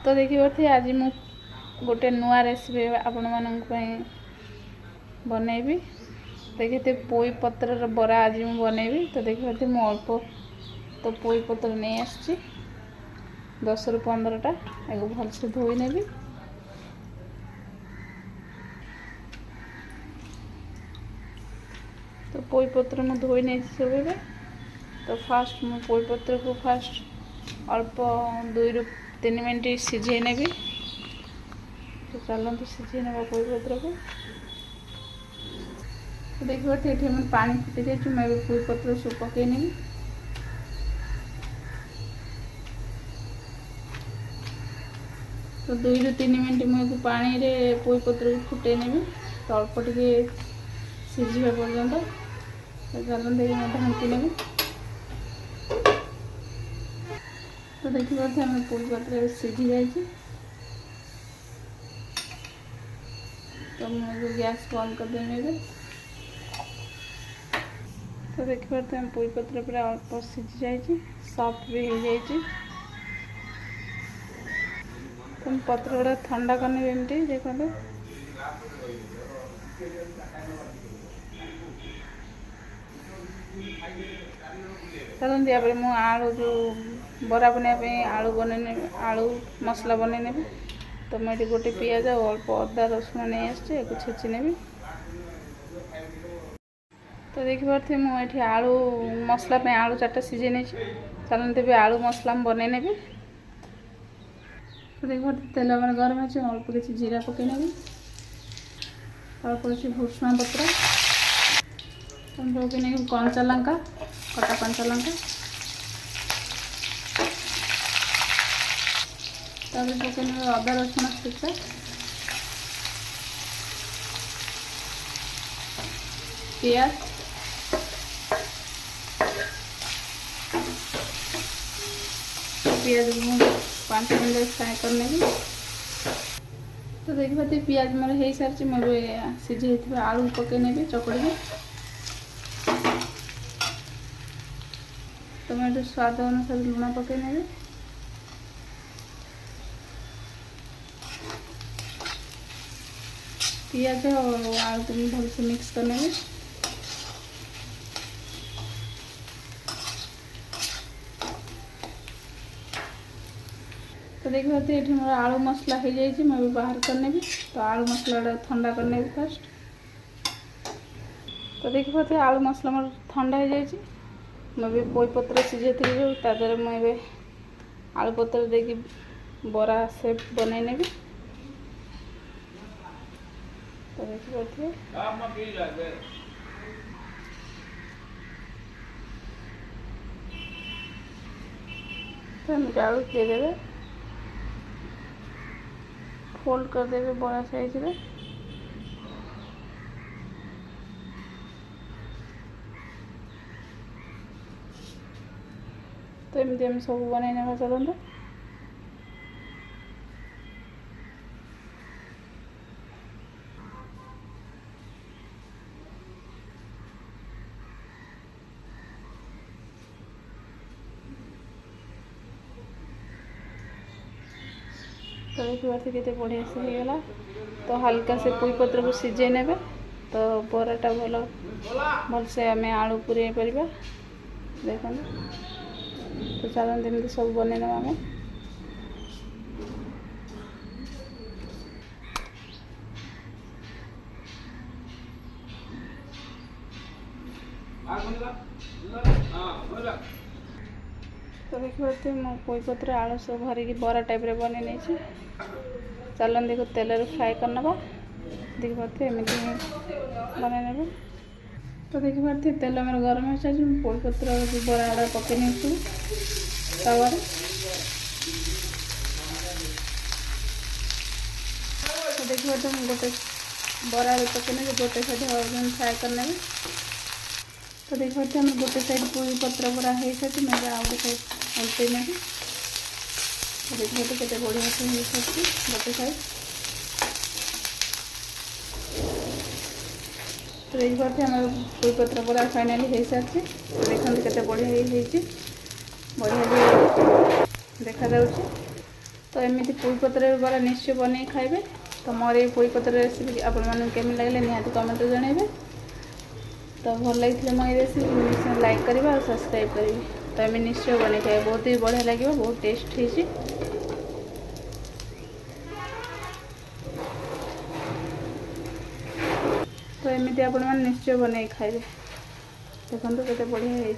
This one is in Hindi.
तो देखिए आज मु गोटे नुआ रेसिपी आपण मानक बनैबी। देखिए पोई पत्र बरा आज मु बनैबी। तो देखिए मु अल्प तो पोई पत्र नहीं आसी 10 ରୁ 15टा एगो भलसे धोई नेबी। तो पोई पत्र मु धोई नहीं सब। तो फास्ट मु पोई पत्र को फास्ट अल्प 2 ରୁ 3 मिनट सिझे नेबी। तो चलते सिझे ना पोई पत्र को। तो देखिए ये मैं पानी फुटी जाइए मैं पोई पत्र सब पकई नेबी। तो 2 ରୁ 3 मिनट मुझे पानी रे पोई पत्र को फुटे नेबी। तो अल्प टे सिझा पर्यंत तो चलते ढांकी नेबी। तो देखिए आम पोई पत्र सिझी जाइए। तो मुझे गैस बंद कर देने। तो देखिए आम पोई पत्र पूरा अल्प सिझी जाइए, सॉफ्ट भी हो जाइए। तो पत्र गुड़ा ठंडा करने एमती देखो। चलते यहाँ मुझे आलू जो बरा बनवाई आलू बनने आलू मसला बनने। तो मुझे गोटे पियाज अल्प अदा रसुण नहीं आसचे छेची नेबी। तो देखिए मुझे आलू मसला पे आलू 4टा सिझे नहीं। चलते भी आलू मसला बनई नेबी। तो देखिए तेल मैंने गरम अच्छे अल्प किसी जीरा पकई नेबी। अल्प किसी भुसुंगा पत्र पकई नेबी। कंचा लंका कटा कंचा लंका पकई नेबी। अदा रसुण छेचा पियाज पियाज को 5 मिनट फ्राए करने भी। तो देखिए पियाज मोर हो सारी मुझे सिझे आलू पकई नेबी चकड़ी। तो मैं स्वाद अनुसार लुण पकई नेबी। पियाज और आलू को भलसे मिक्स करने भी। तो देखिए ये मोर आलू मसला हो जाए मैं बाहर करने भी। तो आलू मसला ठंडा करने भी फास्ट। तो देखिए आलू मसला मोर ठंडा हो जाए मैं भी पोई पत्र सिझे थी जो तादर मुझे आलू पत्र देखी बरा सेप बनई नेबी। तो देखिए तो हम आलू देदेवे फोल्ड कर देवे बड़ा साइज रे। तो एमती हम सब बनई ना चलते। तो देखिए केते बढ़िया से हो गला। तो हल्का से पोई पत्र को सिझे नेबे। तो बराटा भलसे आम आलू पूरे पारिबा देखो। तो चलते एमती सब बनई ना आम। तो देखिए मो पोई पत्र आलू सब भरिकी बरा टाइप रे बने नहीं। चलन देखो तेल फ्राए करना। देखिए एमती बने ने। तो देखिए तेल मेरे गरम हो पोई पत्र बरा गुड़ा पकई नहीं तवा। तो देखिए गोटे बरा पकई गोटे साइड फ्राए करने। तो देखिए हम गोटे साइड पोई पत्र बरा हो सारी मैं आउ गोटे साइड उल्टे नेबी। तो देखिए केते बढ़िया से हो सारी गोटे साइड। तो देखिए आम पोई पत्र बरा फाइनाली हो सारी। देखते केते बढ़िया बढ़िया देखा जाउछि। तो एमती पुई पत्र बरा निश्चय बन खाइबे। तो मोर ये पुई पत्र रेसिपी आपन केमी लगे निहाती कमेंट जनइबे। तो भल लगी मो रेसिपी निश्चय लाइक करेंगे और सब्सक्राइब करेंगे। तो एम निश्चय बन खाए बहुत ही बढ़िया लगे, बहुत टेस्ट होती। तो एमती आपण मैंने निश्चय बन खाइबे। देखो केते बढ़िया है।